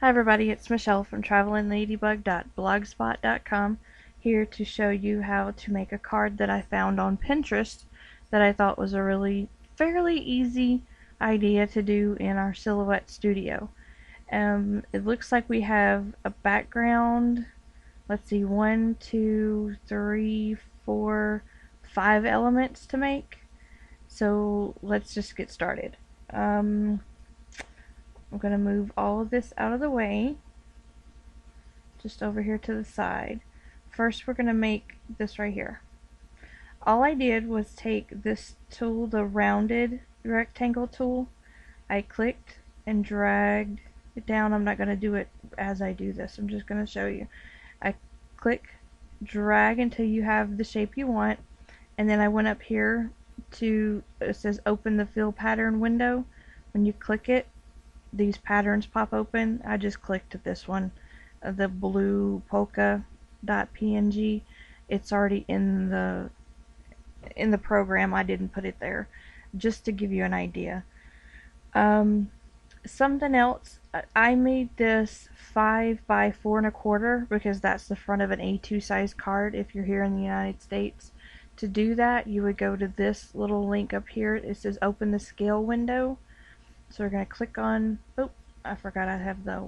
Hi everybody, it's Michelle from travelingladybug.blogspot.com here to show you how to make a card that I found on Pinterest that I thought was a really fairly easy idea to do in our Silhouette Studio. It looks like we have a background, let's see, 1, 2, 3, 4, 5 elements to make. So let's just get started. I'm going to move all of this out of the way, just over here to the side. First we're going to make this right here. All I did was take this tool, the rounded rectangle tool. I clicked and dragged it down. I'm not going to do it as I do this. I'm just going to show you. I click, drag until you have the shape you want, and then I went up here to, it says open the fill pattern window. When you click it, these patterns pop open. I just clicked this one, the blue polka.png. It's already in the program. I didn't put it there, just to give you an idea. Something else, I made this 5 by 4 1/4 because that's the front of an A2 size card if you're here in the United States. To do that, you would go to this little link up here. It says open the scale window. So we're going to click on, oh, I forgot I have the,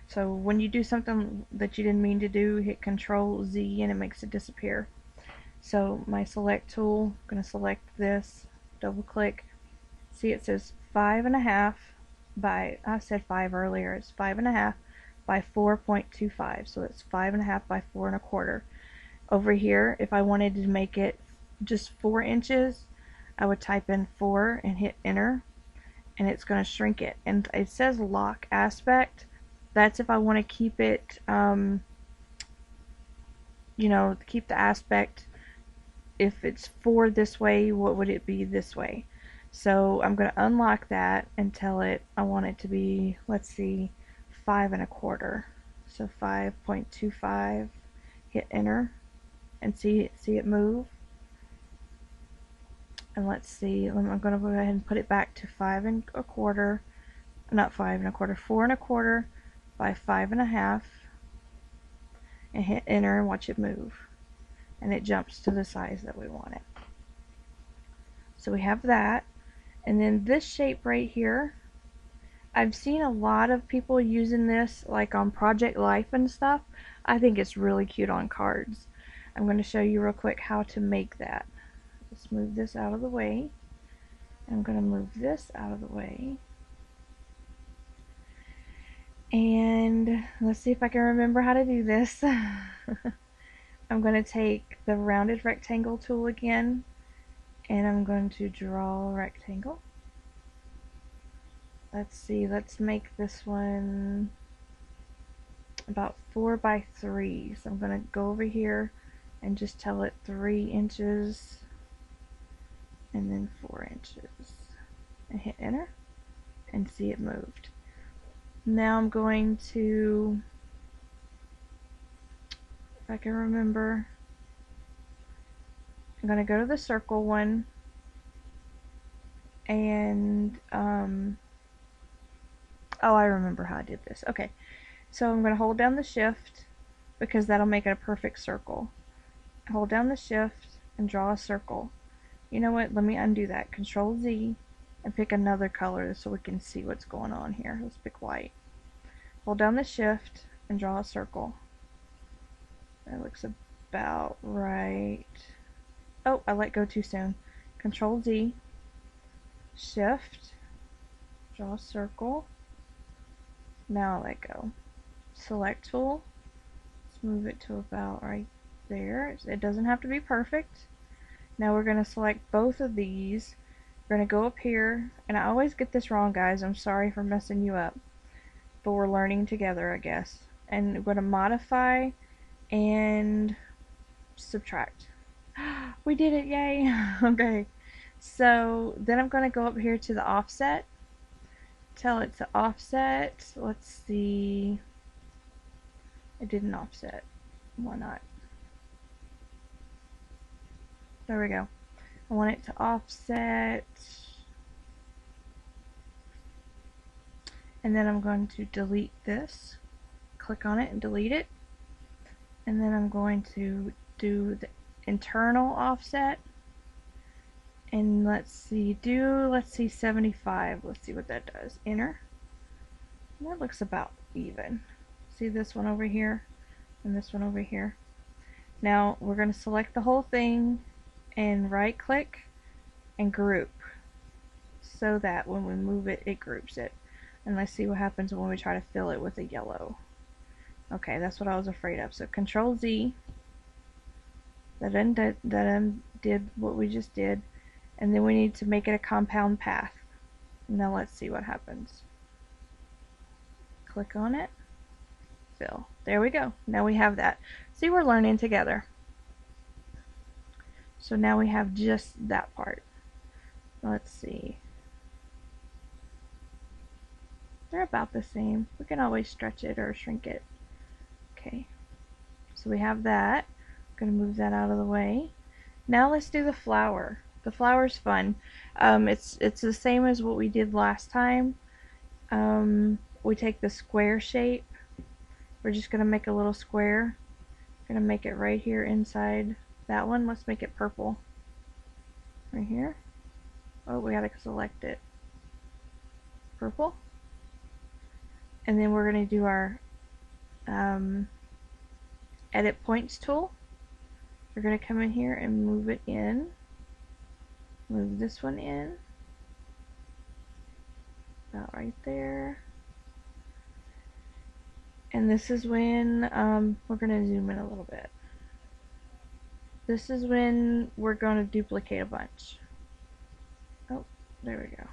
so when you do something that you didn't mean to do, hit Control Z and it makes it disappear. So my select tool, I'm going to select this, double click, see it says 5.5 by, I said 5 earlier, it's 5.5 by 4.25, so it's 5.5 by 4 1/4. Over here, if I wanted to make it just 4 inches, I would type in 4 and hit enter, and it's going to shrink it. And it says lock aspect. That's if I want to keep it, keep the aspect. If it's 4 this way, what would it be this way? So I'm going to unlock that and tell it I want it to be, let's see, 5 1/4. So 5.25, hit enter, and see it move. And let's see, I'm going to go ahead and put it back to 5 1/4, not 5 1/4, 4 1/4 by 5.5, and hit enter and watch it move. And it jumps to the size that we want it. So we have that. And then this shape right here, I've seen a lot of people using this like on Project Life and stuff. I think it's really cute on cards. I'm going to show you real quick how to make that. Let's move this out of the way. I'm going to move this out of the way. And let's see if I can remember how to do this. I'm going to take the rounded rectangle tool again, and I'm going to draw a rectangle. Let's see, let's make this one about 4 by 3. So I'm going to go over here and just tell it 3 inches and then 4 inches, and hit enter and see it moved. Now I'm going to, if I can remember, I'm going to go to the circle one, and oh, I remember how I did this. Okay, so I'm going to hold down the shift because that'll make it a perfect circle. Hold down the shift and draw a circle. You know what, let me undo that. Control Z and pick another color so we can see what's going on here. Let's pick white. Hold down the shift and draw a circle. That looks about right. Oh, I let go too soon. Control Z, shift, draw a circle. Now I let go. Select tool. Let's move it to about right there. It doesn't have to be perfect. Now we're going to select both of these. We're going to go up here, and I always get this wrong, guys. I'm sorry for messing you up, but we're learning together, I guess. And we're going to modify and subtract. We did it, yay! Okay, so then I'm going to go up here to the offset, tell it to offset. Let's see, it didn't offset. Why not? There we go. I want it to offset, And then I'm going to delete this. Click on it and delete it. And then I'm going to do the internal offset. And let's see 75. Let's see what that does. Enter. And that looks about even. See this one over here and this one over here. Now we're going to select the whole thing and right click and group so that when we move it, it groups it. And let's see what happens when we try to fill it with a yellow. Okay, that's what I was afraid of. So Control Z. That undid what we just did. And then we need to make it a compound path. Now let's see what happens. Click on it. Fill. There we go. Now we have that. See, we're learning together. So now we have just that part. Let's see. They're about the same. We can always stretch it or shrink it. Okay. So we have that. I'm going to move that out of the way. Now let's do the flower. The flower's fun. It's the same as what we did last time. We take the square shape. We're just going to make a little square. Going to make it right here inside that one. Let's make it purple. Right here. Oh, we got to select it. Purple. And then we're going to do our edit points tool. We're going to come in here and move it in. Move this one in. About right there. And this is when we're going to zoom in a little bit. This is when we're going to duplicate a bunch. Oh, there we go.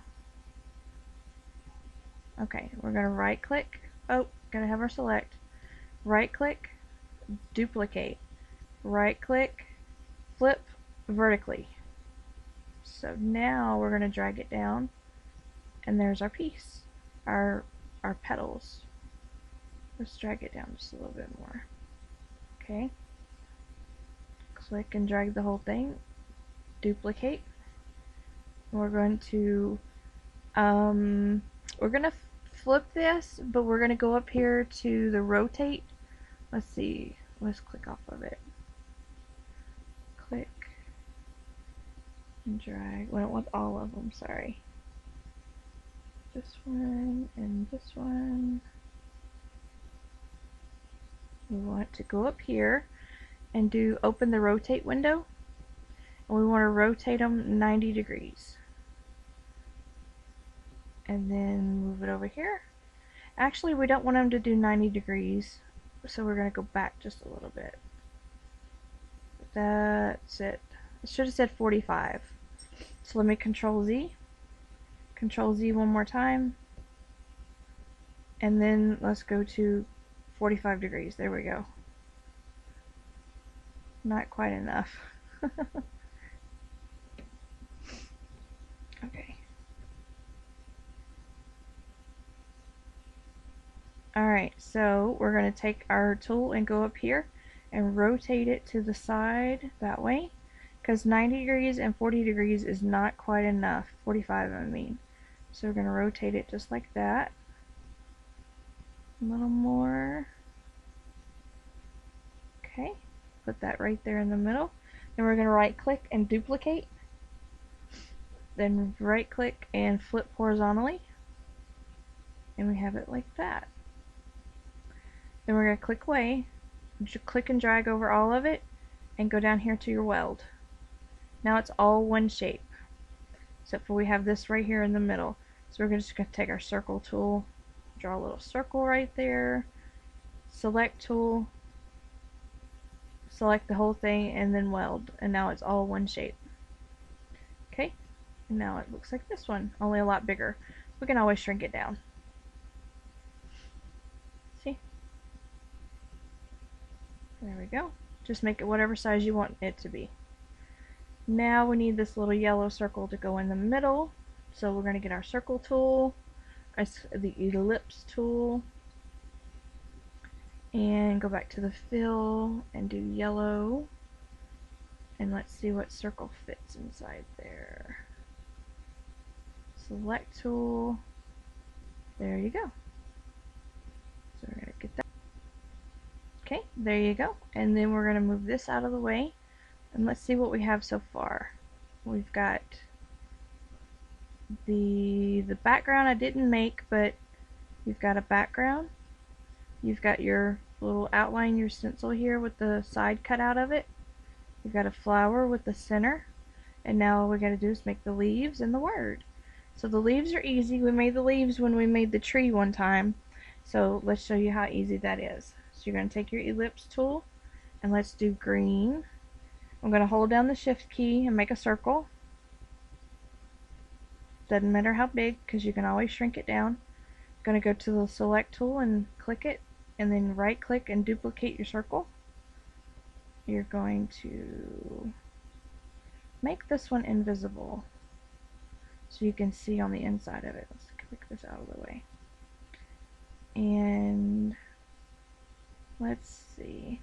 Okay, we're going to right click. Oh, gotta have our select. Right click, duplicate. Right click, flip vertically. So now we're going to drag it down, and there's our piece, our petals. Let's drag it down just a little bit more. Okay. Click and drag the whole thing. Duplicate. We're going to flip this, but we're going to go up here to the rotate. Let's see. Let's click off of it. Click and drag. We don't want all of them, sorry. This one and this one. We want to go up here and open the rotate window, and we want to rotate them 90 degrees. And then move it over here. Actually, we don't want them to do 90 degrees, so we're going to go back just a little bit. That's it. It should have said 45. So let me Control Z. Control Z one more time. And then let's go to 45 degrees. There we go. Not quite enough. Okay. Alright, so we're going to take our tool and go up here and rotate it to the side that way, because 90 degrees and 40 degrees is not quite enough. 45, I mean. So we're going to rotate it just like that. A little more. Okay, put that right there in the middle. Then we're going to right click and duplicate. Then right click and flip horizontally. And we have it like that. Then we're going to click away, click and drag over all of it, and go down here to your weld. Now it's all one shape, except for we have this right here in the middle. So we're just going to take our circle tool, draw a little circle right there, select tool, select the whole thing, and then weld. And now it's all one shape. Okay, and now it looks like this one, only a lot bigger. We can always shrink it down. See? There we go. Just make it whatever size you want it to be. Now we need this little yellow circle to go in the middle. So we're going to get our circle tool, the ellipse tool, and go back to the fill and do yellow. And let's see what circle fits inside there. Select tool. There you go. Okay, there you go. And then we're going to move this out of the way. And let's see what we have so far. We've got the background I didn't make, but you've got a background. You've got your little outline, your stencil here with the side cut out of it. You've got a flower with the center. And now all we got to do is make the leaves and the word. So the leaves are easy. We made the leaves when we made the tree one time. So let's show you how easy that is. So you're going to take your ellipse tool and let's do green. I'm going to hold down the shift key and make a circle. Doesn't matter how big because you can always shrink it down. I'm going to go to the select tool and click it, and then right click and duplicate your circle. You're going to make this one invisible so you can see on the inside of it. Let's click this out of the way. And let's see.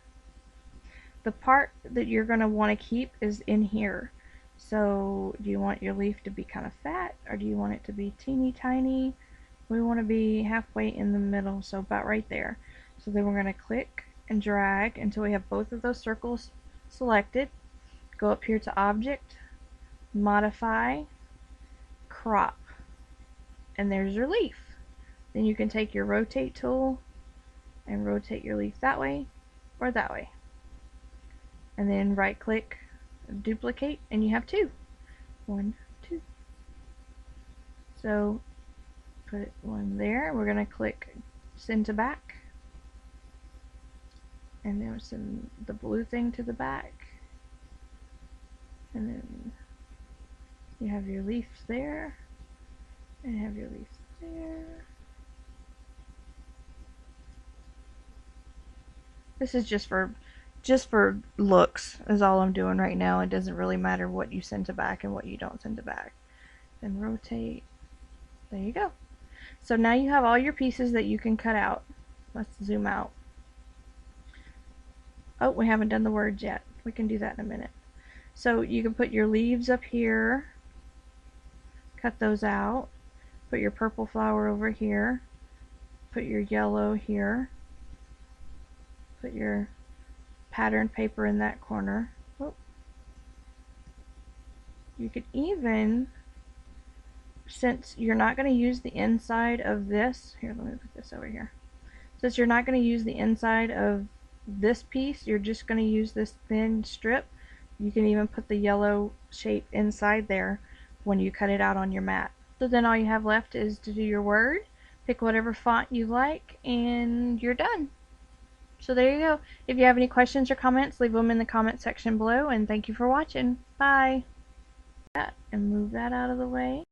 The part that you're going to want to keep is in here. So do you want your leaf to be kind of fat, or do you want it to be teeny tiny? We want to be halfway in the middle, so about right there. So then we're going to click and drag until we have both of those circles selected. Go up here to Object, Modify, Crop, and there's your leaf. Then you can take your Rotate tool and rotate your leaf that way or that way. And then right click, duplicate, and you have two. 1, 2. So put one there. We're going to click send to back. And then we'll send the blue thing to the back. And then you have your leaves there. And have your leaves there. This is just for looks is all I'm doing right now. It doesn't really matter what you send to back and what you don't send to back. Then rotate. There you go. So now you have all your pieces that you can cut out. Let's zoom out. Oh, we haven't done the words yet. We can do that in a minute. So you can put your leaves up here, cut those out, put your purple flower over here, put your yellow here, put your pattern paper in that corner. Oh. You could even, since you're not going to use the inside of this, here, let me put this over here. Since you're not going to use the inside of this piece, you're just going to use this thin strip. You can even put the yellow shape inside there when you cut it out on your mat. So then all you have left is to do your word, pick whatever font you like, and you're done. So there you go. If you have any questions or comments, leave them in the comment section below, and thank you for watching. Bye. And move that out of the way.